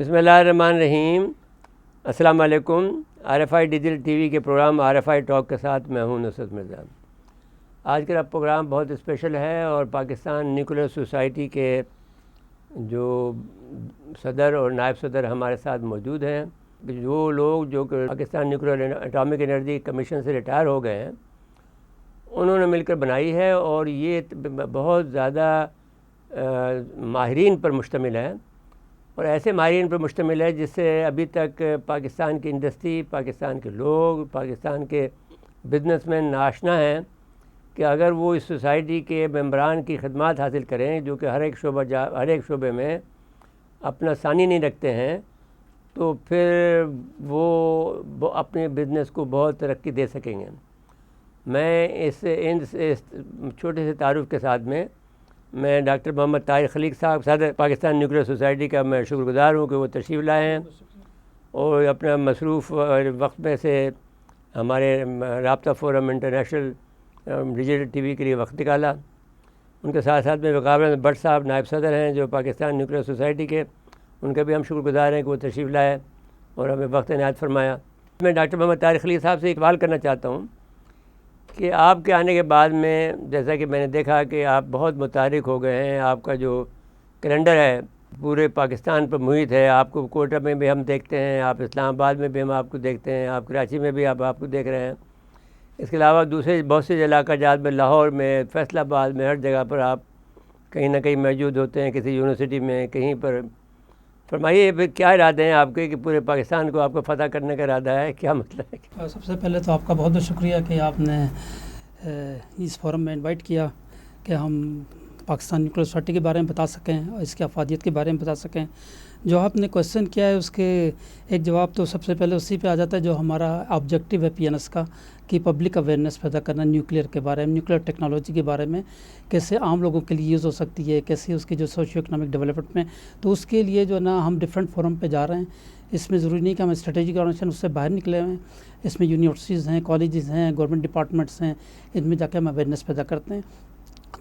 بسم اللہ الرحمن الرحیم۔ السلام علیکم۔ RFI ڈیجیٹل ٹی وی کے پروگرام RFI ٹاک کے ساتھ میں ہوں نصرت مرزا۔ آج کا پروگرام بہت اسپیشل ہے اور پاکستان نیوکلیئر سوسائٹی کے جو صدر اور نائب صدر ہمارے ساتھ موجود ہیں، جو لوگ جو کہ Pakistan nuclear atomic energy commission سے ریٹائر ہو گئے ہیں، انہوں نے مل کر بنائی ہے اور یہ بہت زیادہ ماہرین پر مشتمل ہے اور ایسے ماہرین پر مشتمل ہے جس سے ابھی تک پاکستان کی انڈسٹری، پاکستان کے لوگ، پاکستان کے بزنس مین ناشنا ہیں کہ اگر وہ اس سوسائٹی کے ممبران کی خدمات حاصل کریں جو کہ ہر ایک شعبے میں اپنا ثانی نہیں رکھتے ہیں، تو پھر وہ اپنے بزنس کو بہت ترقی دے سکیں گے۔ میں اس چھوٹے سے تعارف کے ساتھ میں ڈاکٹر محمد طاہر خلیق صاحب صدر پاکستان نیوکلیئر سوسائٹی کا میں شکر گزار ہوں کہ وہ تشریف لائے ہیں اور اپنا مصروف وقت میں سے ہمارے رابطہ forum international digital T V کے لیے وقت نکالا۔ ان کے ساتھ ساتھ میں وقار احمد بٹ صاحب نائب صدر ہیں جو پاکستان نیوکلیئر سوسائٹی کے، ان کے بھی ہم شکر گزار ہیں کہ وہ تشریف لائے اور ہمیں وقت عنایت فرمایا۔ میں ڈاکٹر محمد طاہر خلیق صاحب سے ایک سوال کرنا چاہتا ہوں کہ آپ کے آنے کے بعد میں جیسا کہ میں نے دیکھا کہ آپ بہت متحرک ہو گئے ہیں، آپ کا جو کیلنڈر ہے پورے پاکستان پر محیط ہے، آپ کو کوئٹہ میں بھی ہم دیکھتے ہیں، آپ اسلام آباد میں بھی ہم آپ کو دیکھتے ہیں، آپ کراچی میں بھی آپ کو دیکھ رہے ہیں، اس کے علاوہ دوسرے بہت سے علاقہ جات میں، لاہور میں، فیصل آباد میں، ہر جگہ پر آپ کہیں نہ کہیں موجود ہوتے ہیں، کسی یونیورسٹی میں کہیں پر۔ فرمائیے پھر کیا ارادے ہیں آپ کے کہ پورے پاکستان کو آپ کو فتح کرنے کا ارادہ ہے، کیا مطلب ہے؟ سب سے پہلے تو آپ کا بہت بہت شکریہ کہ آپ نے اس فورم میں انوائٹ کیا کہ ہم پاکستان نیوکلیئر سوسائٹی کے بارے میں بتا سکیں اور اس کی افادیت کے بارے میں بتا سکیں۔ جو آپ نے کویشچن کیا ہے اس کے ایک جواب تو سب سے پہلے اسی پہ آ جاتا ہے جو ہمارا آبجیکٹیو ہے PNS کا، کہ پبلک اویئرنیس پیدا کرنا نیوکلیئر کے بارے میں، نیوکلیئر ٹیکنالوجی کے بارے میں، کیسے عام لوگوں کے لیے یوز ہو سکتی ہے، کیسے اس کی جو سوشیو اکنامک ڈیولپمنٹ میں، تو اس کے لیے جو ہے نا ہم ڈفرینٹ فورم پہ جا رہے ہیں۔ اس میں ضروری نہیں کہ ہم اسٹریٹجک آرگنائزیشن اس سے باہر نکلے ہوئے ہیں، اس میں یونیورسٹیز ہیں، کالجز ہیں، گورنمنٹ ڈپارٹمنٹس ہیں، ان میں جا کے ہم اویئرنیس پیدا کرتے ہیں۔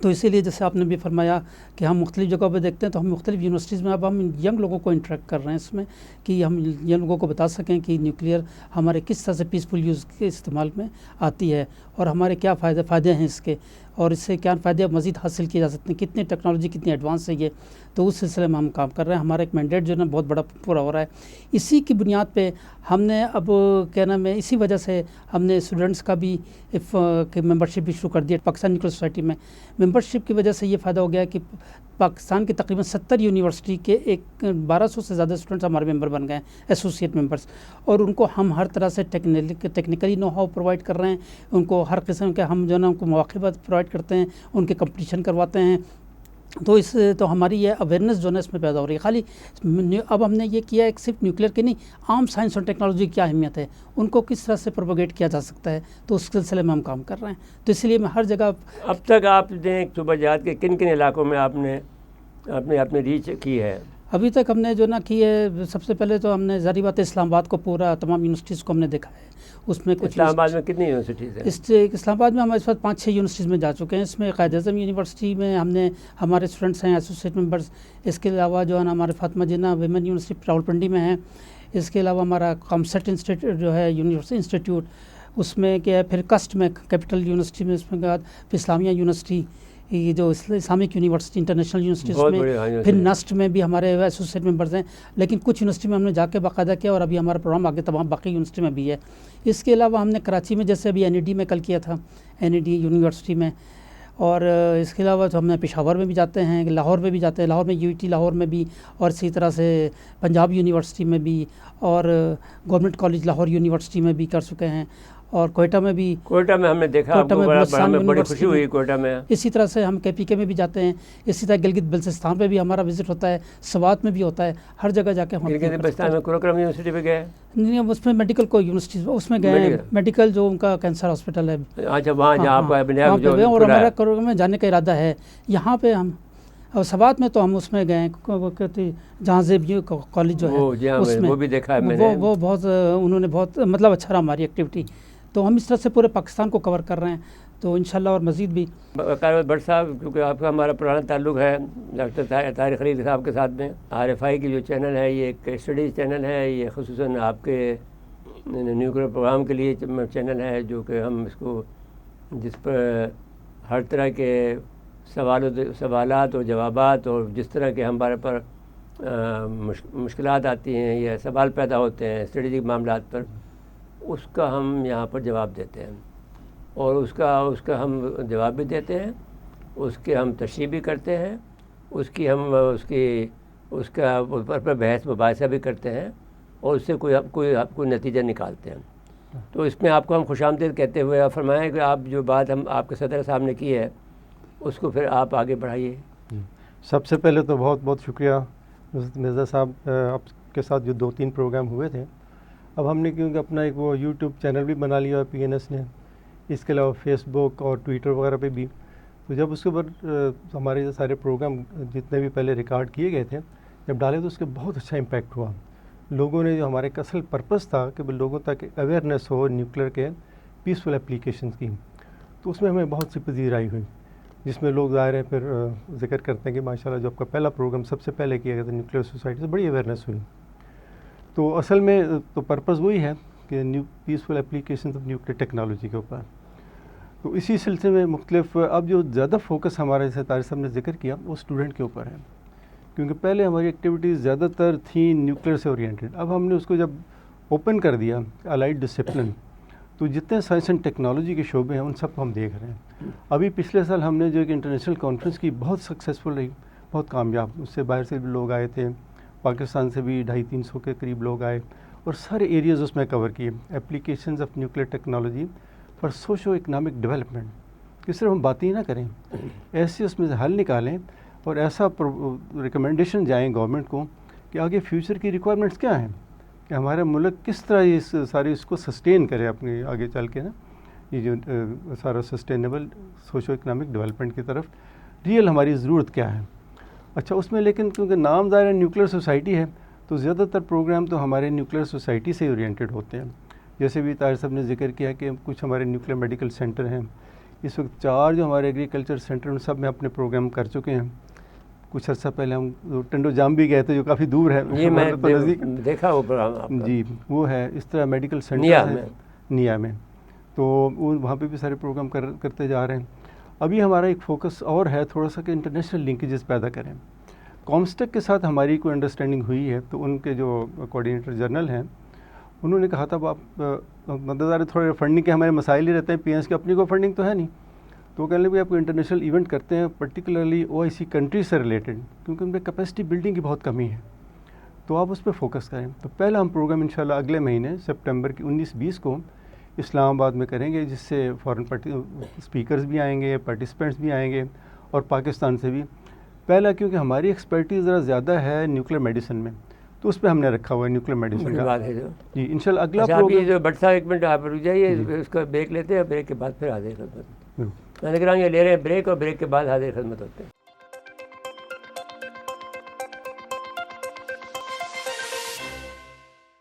تو اسی لیے جیسے آپ نے بھی فرمایا کہ ہم مختلف جگہوں پہ دیکھتے ہیں، تو ہم مختلف یونیورسٹیز میں اب ہم ینگ لوگوں کو انٹریکٹ کر رہے ہیں اس میں، کہ ہم ینگ لوگوں کو بتا سکیں کہ نیوکلیئر ہمارے کس طرح سے پیسفل یوز کے استعمال میں آتی ہے اور ہمارے کیا فائدے ہیں اس کے، اور اس سے کیا فائدے مزید حاصل کیے جا سکتے ہیں، کتنی ٹیکنالوجی کتنی ایڈوانس ہے یہ۔ تو اس سلسلے میں ہم کام کر رہے ہیں، ہمارا ایک مینڈیٹ جو ہے نا بہت بڑا پورا ہو رہا ہے۔ اسی کی بنیاد پہ ہم نے اب کیا نام ہے، اسی وجہ سے ہم نے اسٹوڈنٹس کا بھی ممبرشپ بھی شروع کر دیا پاکستان نیوکلیئر سوسائٹی میں۔ ممبرشپ کی وجہ سے یہ فائدہ ہو گیا کہ پاکستان کے تقریباً 70 یونیورسٹی کے 1200 سے زیادہ اسٹوڈنٹس ہمارے ممبر بن گئے ہیں، ایسوسیٹ ممبرس، اور ان کو ہم ہر طرح سے ٹیکنیکلی نو ہاؤ پرووائڈ کر رہے ہیں، ان کو ہر قسم کے ہم جو ہے نا ان کو مواقع پرووائڈ کرتے ہیں، ان کے کمپٹیشن کرواتے ہیں۔ تو ہماری یہ اویئرنیس جو ہے نا اس میں پیدا ہو رہی ہے۔ خالی اب ہم نے یہ کیا ہے کہ صرف نیوکلیئر کی نہیں، عام سائنس اور ٹیکنالوجی کی کیا اہمیت ہے، ان کو کس طرح سے پروپیگیٹ کیا جا سکتا ہے، تو اس سلسلے میں ہم کام کر رہے ہیں۔ تو اس لیے میں ہر جگہ اب تک آپ نے صوبہ جات کے کن علاقوں میں آپ نے اپنی ریچ کی ہے؟ ابھی تک ہم نے جو نا کی ہے، سب سے پہلے تو ہم نے ظاہری بات ہے اسلام آباد کو پورا تمام یونیورسٹیز کو ہم نے دیکھا ہے۔ اس میں کچھ اسلام آباد میں کتنی یونیورسٹیز ہیں؟ اسلام آباد میں ہم اس وقت 5-6 یونیورسٹیز میں جا چکے ہیں۔ اس میں قائد اعظم یونیورسٹی میں ہمارے اسٹوڈنٹس ہیں ایسوسیٹ ممبرس۔ اس کے علاوہ جو ہے نا ہمارے فاطمہ جناح ویمن یونیورسٹی راولپنڈی میں ہیں۔ اس کے علاوہ ہمارا کامسیٹ انسٹیٹیوٹ جو ہے یونیورسٹی انسٹیٹیوٹ، اس میں کیا ہے، پھر کسٹ میں کیپٹل یونیورسٹی میں، اس میں بعد پھر اسلامیہ یونیورسٹی، یہ جو اسلامک یونیورسٹی انٹرنیشنل یونیورسٹی، اس میں پھر نسٹ میں بھی ہمارے ایسوسیٹ ممبرز ہیں۔ لیکن کچھ یونیورسٹی میں ہم نے جا کے باقاعدہ کیا اور ابھی ہمارا پروگرام آگے تمام باقی یونیورسٹی میں بھی ہے۔ اس کے علاوہ ہم نے کراچی میں جیسے ابھی NED میں کل کیا تھا، NED یونیورسٹی میں، اور اس کے علاوہ تو ہم نے پشاور میں بھی جاتے ہیں، لاہور میں بھی جاتے ہیں، لاہور میں UET لاہور میں بھی، اور اسی طرح سے پنجاب یونیورسٹی میں بھی، اور گورنمنٹ کالج لاہور یونیورسٹی میں بھی کر چکے ہیں، اور کوئٹہ میں بھی۔ کوئٹہ میں ہم نے دیکھا، ہمیں بڑی خوشی ہوئی کوئٹہ میں۔ اسی طرح سے ہم KPK میں بھی جاتے ہیں، اسی طرح گلگت بلتستان میں بھی ہمارا وزٹ ہوتا ہے، سوات میں بھی ہوتا ہے، ہر جگہ جا کے ہم گلگت بلتستان میں قرآن یونیورسٹی پہ گئے؟ نہیں، اس میں میڈیکل کو یونیورسٹیز اس میں گئے، میڈیکل جو ان کا کینسر ہاسپٹل ہے، اچھا وہاں جہاں آپ کا اور ہمارا قرآن میں جانے کا ارادہ ہے۔ یہاں پہ ہم اور سوات میں تو ہم اس میں گئے جہاں زیب کالج جو ہے اس میں، وہ بھی دیکھا ہے میں نے، وہ بہت انہوں نے بہت مطلب اچھا رہا ہماری ایکٹیویٹی۔ تو ہم اس طرح سے پورے پاکستان کو کور کر رہے ہیں۔ تو انشاءاللہ اور مزید بھی بٹ صاحب، کیونکہ آپ کا ہمارا پرانا تعلق ہے ڈاکٹر طارق خلیل صاحب کے ساتھ میں، RFI کی جو چینل ہے یہ ایک اسٹڈیز چینل ہے، یہ خصوصاً آپ کے نیوکلیئر پروگرام کے لیے چینل ہے، جو کہ ہم اس کو جس پر ہر طرح کے سوالات اور جوابات اور جس طرح کے ہمارے پر مشکلات آتی ہیں یا سوال پیدا ہوتے ہیں اسٹریٹجک معاملات پر، اس کا ہم یہاں پر جواب دیتے ہیں، اور اس کا ہم جواب بھی دیتے ہیں، اس کے ہم تشریح بھی کرتے ہیں، اس کا پر بحث مباحثہ بھی کرتے ہیں، اور اس سے کوئی نتیجہ نکالتے ہیں۔ تو اس میں آپ کو ہم خوش آمدید کہتے ہوئے آپ فرمائیں کہ آپ جو بات ہم آپ کے صدر صاحب نے کی ہے اس کو پھر آپ آگے بڑھائیے۔ سب سے پہلے تو بہت بہت شکریہ مرزا صاحب، آپ کے ساتھ جو 2-3 پروگرام ہوئے تھے، اب ہم نے کیونکہ اپنا ایک وہ یوٹیوب چینل بھی بنا لیا PNS نے، اس کے علاوہ فیس بک اور ٹویٹر وغیرہ پہ بھی، تو جب اس کے اوپر ہمارے جو سارے پروگرام جتنے بھی پہلے ریکارڈ کیے گئے تھے جب ڈالے تو اس کے بہت اچھا امپیکٹ ہوا۔ لوگوں نے جو ہمارے ایک اصل پرپس تھا کہ لوگوں تک اویئرنیس ہو نیوکلیر کے پیسفل اپلیکیشنز کی، تو اس میں ہمیں بہت سی پذیرائی ہوئی، جس میں لوگ ظاہر ہے پھر ذکر کرتے ہیں کہ ماشاءاللہ جو آپ کا پہلا پروگرام سب سے پہلے کیا گیا تھا نیوکلیر سوسائٹی سے، بڑی اویئرنیس ہوئی۔ تو اصل میں تو پرپس وہی ہے کہ peaceful applications of nuclear technology کے اوپر۔ تو اسی سلسلے میں مختلف اب جو زیادہ فوکس ہمارے جیسے طارق صاحب نے ذکر کیا وہ اسٹوڈنٹ کے اوپر ہے، کیونکہ پہلے ہماری ایکٹیویٹیز زیادہ تر تھیں نیوکلیر سے اورینٹیڈ۔ اب ہم نے اس کو جب اوپن کر دیا الائڈ ڈسپلن، تو جتنے سائنس اینڈ ٹیکنالوجی کے شعبے ہیں ان سب کو ہم دیکھ رہے ہیں۔ ابھی پچھلے سال ہم نے جو ایک انٹرنیشنل کانفرنس کی، بہت سکسیزفل رہی، بہت کامیاب، اس سے باہر سے بھی لوگ آئے تھے، پاکستان سے بھی 250-300 کے قریب لوگ آئے، اور سارے ایریاز اس میں کور کیے، applications of nuclear technology for socio economic development, کہ صرف ہم باتیں ہی نہ کریں، ایسے اس میں سے حل نکالیں اور ایسا ریکمنڈیشن جائیں گورنمنٹ کو کہ آگے فیوچر کی ریکوائرمنٹس کیا ہیں، کہ ہمارا ملک کس طرح اس کو سسٹین کرے اپنے آگے چل کے نا، یہ جو سارا سسٹینیبل سوشو اکنامک ڈیولپمنٹ کی طرف ریئل ہماری ضرورت کیا ہے۔ اچھا، اس میں لیکن کیونکہ نام ظاہر نیوکلیر سوسائٹی ہے تو زیادہ تر پروگرام تو ہمارے نیوکلیر سوسائٹی سے اورینٹیڈ ہوتے ہیں، جیسے بھی طاہر صاحب نے ذکر کیا کہ کچھ ہمارے نیوکلیر میڈیکل سینٹر ہیں، اس وقت 4 جو ہمارے ایگریکلچر سینٹر ان سب میں اپنے پروگرام کر چکے ہیں۔ کچھ عرصہ پہلے ہم ٹنڈو جام بھی گئے تھے جو کافی دور ہے، یہ میں دیکھا وہ پروگرام جی، وہ ہے اس طرح میڈیکل سینٹر ہے نیا میں، تو وہاں پہ بھی سارے پروگرام کرتے جا رہے ہیں۔ ابھی ہمارا ایک فوکس اور ہے تھوڑا سا کہ انٹرنیشنل لنکیجز پیدا کریں۔ کامسٹیک کے ساتھ ہماری کوئی انڈرسٹینڈنگ ہوئی ہے، تو ان کے جو کوآرڈینیٹر جنرل ہیں انہوں نے کہا تھا آپ مدد تھوڑے فنڈنگ کے ہمارے مسائل ہی رہتے ہیں، PNS کی اپنی کوئی فنڈنگ تو ہے نہیں، تو وہ کہنے لگے آپ کو انٹرنیشنل ایونٹ کرتے ہیں پرٹیکولرلی OIC کنٹری سے ریلیٹڈ، کیونکہ ان پہ کیپیسٹی بلڈنگ کی بہت کمی ہے، تو آپ اس پہ فوکس کریں۔ تو پہلا ہم پروگرام انشاءاللہ اگلے مہینے سپٹمبر کی 19-20 کو اسلام آباد میں کریں گے، جس سے فارن اسپیکرز بھی آئیں گے، پارٹیسپینٹس بھی آئیں گے، اور پاکستان سے بھی۔ پہلا کیونکہ ہماری ایکسپرٹیز ذرا زیادہ ہے نیوکلیر میڈیسن میں، تو اس پہ ہم نے رکھا ہوا ہے نیوکلیر میڈیسن کا بات ہے جو جی انشاءاللہ اگلا پروگرام۔ جو بٹ صاحب 1 منٹ آپ رک جائیے، اس کا بریک لیتے ہیں، بریک کے بعد پھر حاضر خدمت۔ میں نگران یہ لے رہے ہیں بریک، اور بریک کے بعد حاضر خدمت ہوتے ہیں۔